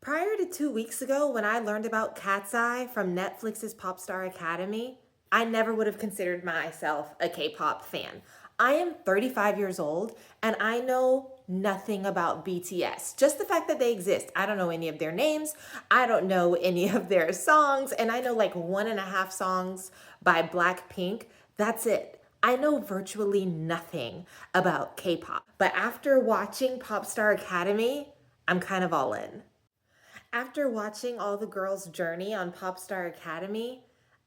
Prior to 2 weeks ago, when I learned about Katseye from Netflix's Popstar Academy, I never would have considered myself a K pop fan. I am 35 years old and I know nothing about BTS. Just the fact that they exist. I don't know any of their names, I don't know any of their songs, and I know like one and a half songs by Blackpink. That's it. I know virtually nothing about K pop. But after watching Popstar Academy, I'm kind of all in. After watching all the girls' journey on Popstar Academy,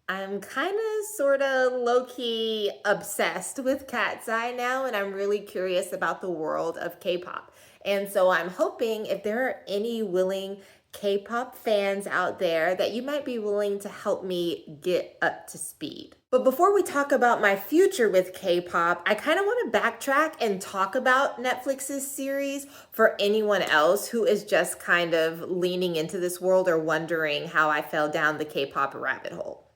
I'm kind of sort of low key obsessed with Katseye now, and I'm really curious about the world of K pop. And so I'm hoping if there are any willing K pop fans out there that you might be willing to help me get up to speed. But before we talk about my future with K pop, I kind of want to backtrack and talk about Netflix's series for anyone else who is just kind of leaning into this world or wondering how I fell down the K pop rabbit hole.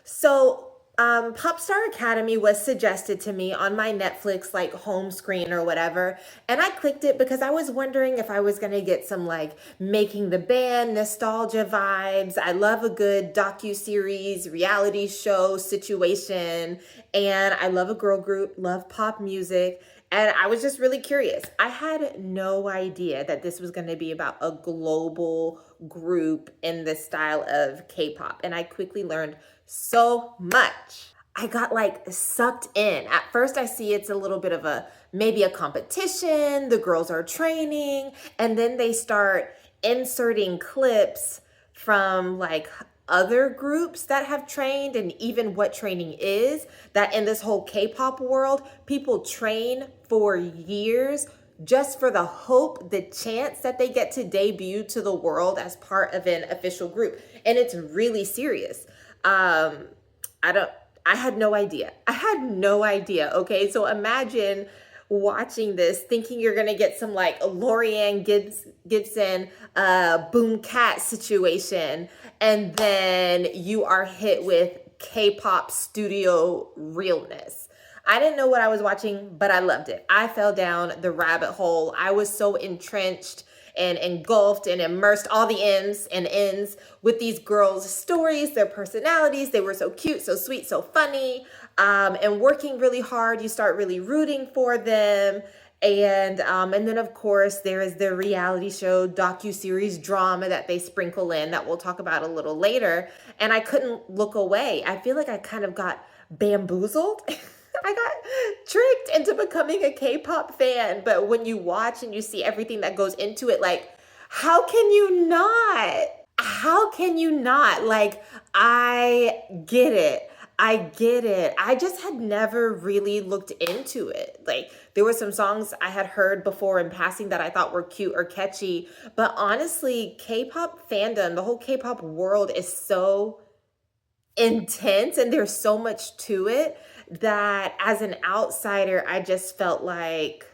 So, Popstar Academy was suggested to me on my Netflix like home screen or whatever, and I clicked it because I was wondering if I was gonna get some like making the band nostalgia vibes. I love a good docu-series, reality show situation, and I love a girl group, love pop music. And I was just really curious. I had no idea that this was going to be about a global group in the style of K-pop. And I quickly learned so much. I got like sucked in. At first, I see it's a little bit of a maybe a competition. The girls are training, and then they start inserting clips from like other groups that have trained and even what training is. That in this whole K-pop world, people train for years just for the hope, the chance that they get to debut to the world as part of an official group. And it's really serious. I don't, I had no idea. I had no idea. Okay. So imagine watching this thinking you're going to get some like Gibson, boom cat situation. And then you are hit with K-pop studio realness. I didn't know what I was watching, but I loved it. I fell down the rabbit hole. I was so entrenched and engulfed and immersed, all the M's and N's, with these girls' stories, their personalities. They were so cute, so sweet, so funny, and working really hard. You start really rooting for them. And then of course there is the reality show docu-series drama that they sprinkle in that we'll talk about a little later. And I couldn't look away. I feel like I kind of got bamboozled. I got tricked into becoming a K-pop fan. But when you watch and you see everything that goes into it, like, how can you not? How can you not? Like, I get it. I get it. I just had never really looked into it. Like, there were some songs I had heard before in passing that I thought were cute or catchy. But honestly, K-pop fandom, the whole K-pop world is so intense and there's so much to it that as an outsider, I just felt like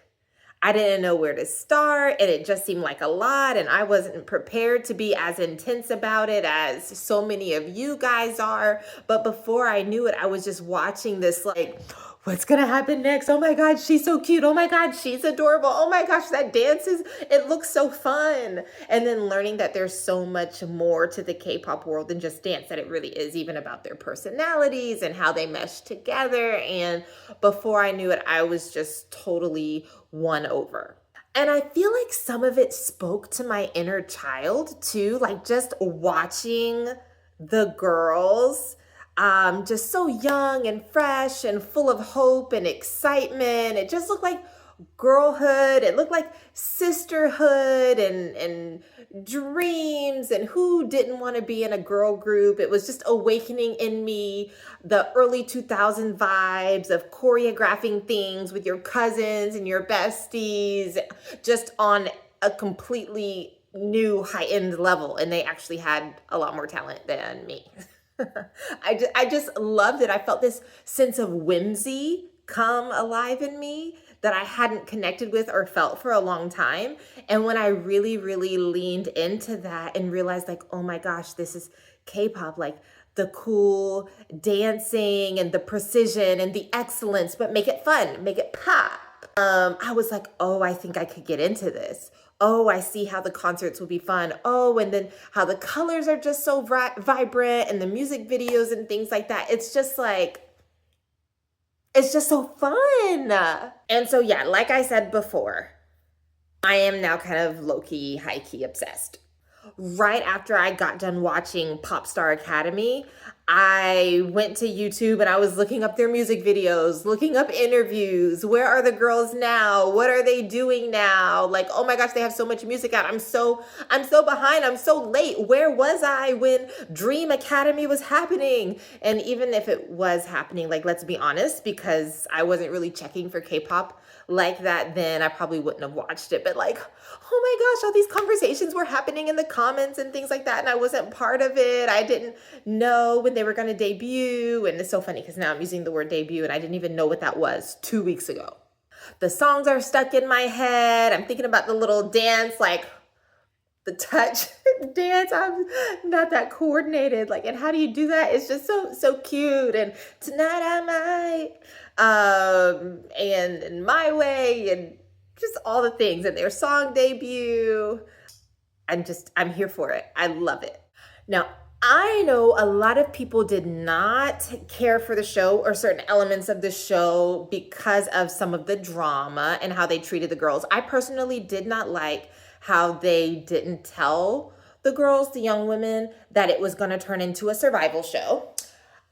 I didn't know where to start and it just seemed like a lot and I wasn't prepared to be as intense about it as so many of you guys are. But before I knew it, I was just watching this like, what's gonna happen next? Oh my God, she's so cute. Oh my God, she's adorable. Oh my gosh, that dances, it looks so fun. And then learning that there's so much more to the K-pop world than just dance, that it really is even about their personalities and how they mesh together. And before I knew it, I was just totally won over. And I feel like some of it spoke to my inner child too, like just watching the girls just so young and fresh and full of hope and excitement. It just looked like girlhood. It looked like sisterhood and dreams. And who didn't want to be in a girl group? It was just awakening in me the early 2000 vibes of choreographing things with your cousins and your besties, just on a completely new high-end level. And they actually had a lot more talent than me. I just loved it. I felt this sense of whimsy come alive in me that I hadn't connected with or felt for a long time. And when I really, really leaned into that and realized like, oh my gosh, this is K-pop, like the cool dancing and the precision and the excellence, but make it fun, make it pop. I was like, oh, I think I could get into this. oh, I see how the concerts will be fun. Oh, and then how the colors are just so vibrant and the music videos and things like that. It's just like, it's just so fun. And so, yeah, like I said before, I am now kind of low-key, high-key obsessed. Right after I got done watching Popstar Academy, I went to YouTube and I was looking up their music videos, looking up interviews. Where are the girls now? What are they doing now? Like, oh my gosh, they have so much music out. I'm so behind. I'm so late. Where was I when Dream Academy was happening? And even if it was happening, like, let's be honest, because I wasn't really checking for K-pop like that, then I probably wouldn't have watched it. But like, oh my gosh, all these conversations were happening in the comments and things like that, and I wasn't part of it. I didn't know when they were going to debut. And it's so funny because now I'm using the word debut and I didn't even know what that was 2 weeks ago. The songs are stuck in my head. I'm thinking about the little dance, like the touch dance. I'm not that coordinated. Like, and how do you do that? It's just so cute. And tonight I might, and My Way, and just all the things, and their song debut. I'm here for it. I love it. Now, I know a lot of people did not care for the show or certain elements of the show because of some of the drama and how they treated the girls. I personally did not like how they didn't tell the girls, the young women, that it was going to turn into a survival show.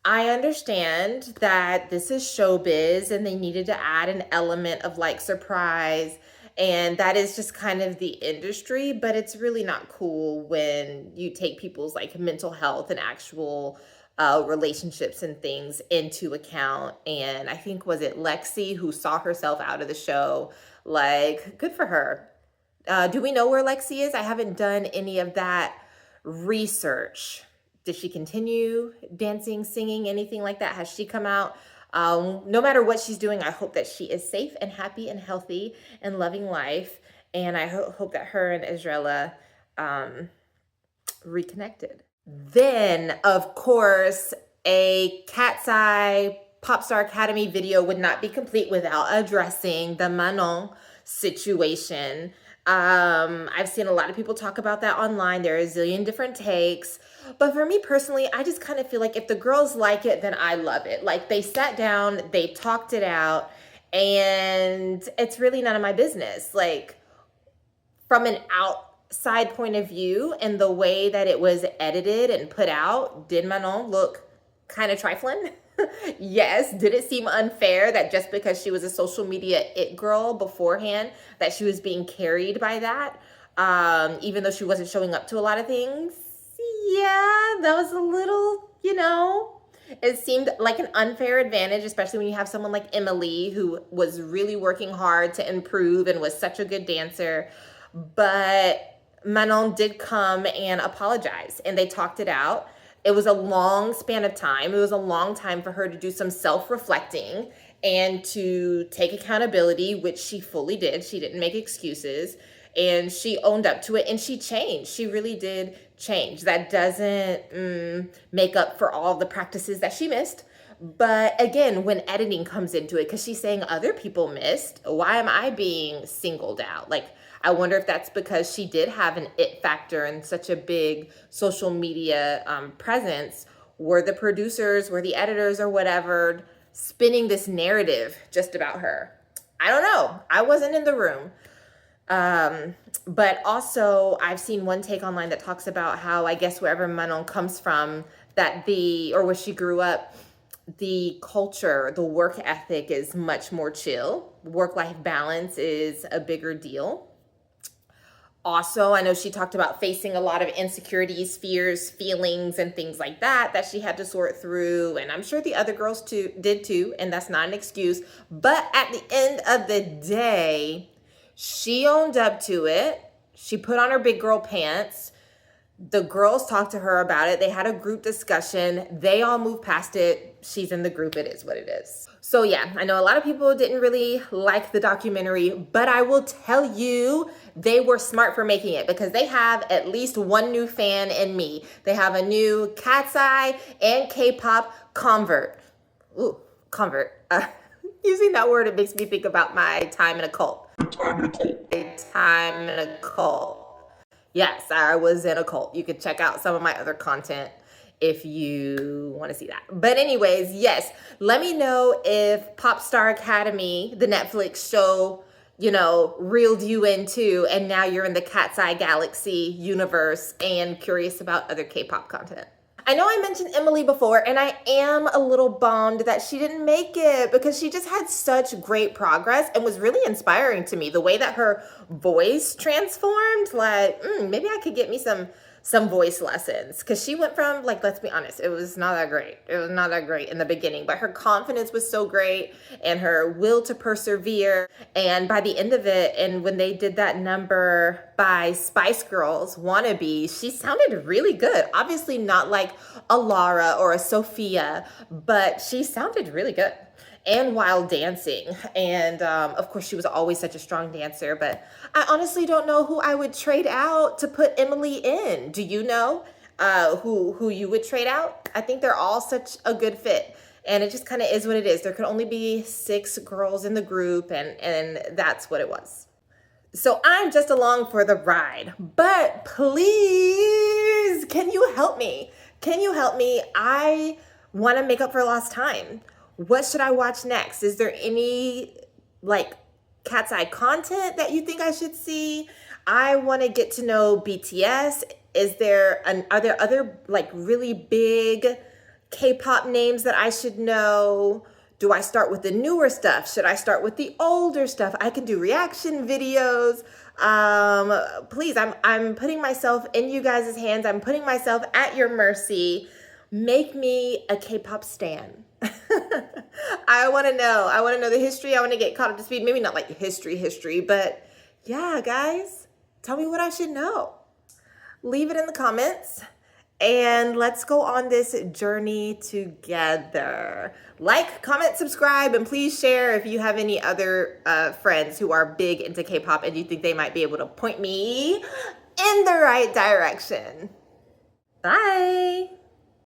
I understand that this is showbiz and they needed to add an element of like surprise, and that is just kind of the industry, but it's really not cool when you take people's like mental health and actual relationships and things into account. And I think, was it Lexi who saw herself out of the show? Like, good for her. Do we know where Lexi is? I haven't done any of that research. Does she continue dancing, singing, anything like that? Has she come out? No matter what she's doing, I hope that she is safe and happy and healthy and loving life. And I hope that her and Israela reconnected. Then, of course, a Katseye Popstar Academy video would not be complete without addressing the Manon situation. I've seen a lot of people talk about that online. There are a zillion different takes. But for me personally, I just kind of feel like if the girls like it, then I love it. Like, they sat down, they talked it out, and it's really none of my business. Like, from an outside point of view and the way that it was edited and put out, did Manon look kind of trifling? Yes. Did it seem unfair that just because she was a social media it girl beforehand, that she was being carried by that, even though she wasn't showing up to a lot of things? Yeah, that was a little, it seemed like an unfair advantage, especially when you have someone like Emily, who was really working hard to improve and was such a good dancer. But Manon did come and apologize, and they talked it out. It was a long span of time. It was a long time for her to do some self-reflecting and to take accountability, which she fully did. She didn't make excuses, and she owned up to it, and she changed. She really did change. That doesn't make up for all the practices that she missed. But again, when editing comes into it, because she's saying other people missed, why am I being singled out? Like, I wonder if that's because she did have an it factor and such a big social media presence. Were the producers, were the editors or whatever spinning this narrative just about her? I don't know. I wasn't in the room. But also I've seen one take online that talks about how, I guess wherever Manon comes from, that or where she grew up, the culture, the work ethic is much more chill. Work-life balance is a bigger deal. Also, I know she talked about facing a lot of insecurities, fears, feelings, and things like that she had to sort through. And I'm sure the other girls did too, and that's not an excuse. But at the end of the day, she owned up to it. She put on her big girl pants. The girls talked to her about it. They had a group discussion. They all moved past it. She's in the group. It is what it is. So yeah, I know a lot of people didn't really like the documentary, but I will tell you, they were smart for making it, because they have at least one new fan in me. They have a new Katseye and K-pop convert. Ooh, convert. Using that word, it makes me think about my time in a cult. A time in a cult. Yes, I was in a cult. You could check out some of my other content if you want to see that. But anyways, yes, let me know if Popstar Academy, the Netflix show, reeled you into, and now you're in the Katseye Galaxy universe and curious about other K-pop content. I know I mentioned Emily before, and I am a little bummed that she didn't make it because she just had such great progress and was really inspiring to me. The way that her voice transformed, like, maybe I could get me some voice lessons, because she went from, like, let's be honest, it was not that great. It was not that great in the beginning, but her confidence was so great and her will to persevere. And by the end of it, and when they did that number by Spice Girls, Wannabe, she sounded really good. Obviously not like a Lara or a Sophia, but she sounded really good. And while dancing. And of course, she was always such a strong dancer, but I honestly don't know who I would trade out to put Emily in. Do you know who you would trade out? I think they're all such a good fit. And it just kind of is what it is. There could only be 6 girls in the group, and that's what it was. So I'm just along for the ride, but please, can you help me? Can you help me? I want to make up for lost time. What should I watch next? Is there any like Katseye content that you think I should see? I want to get to know BTS. Are there other like really big K-pop names that I should know? Do I start with the newer stuff? Should I start with the older stuff? I can do reaction videos. Please, I'm putting myself in you guys' hands. I'm putting myself at your mercy. Make me a K-pop stan. I want to know. I want to know the history. I want to get caught up to speed. Maybe not like history, but yeah, guys, tell me what I should know. Leave it in the comments. And let's go on this journey together. Like, comment, subscribe, and please share if you have any other friends who are big into K-pop and you think they might be able to point me in the right direction. Bye.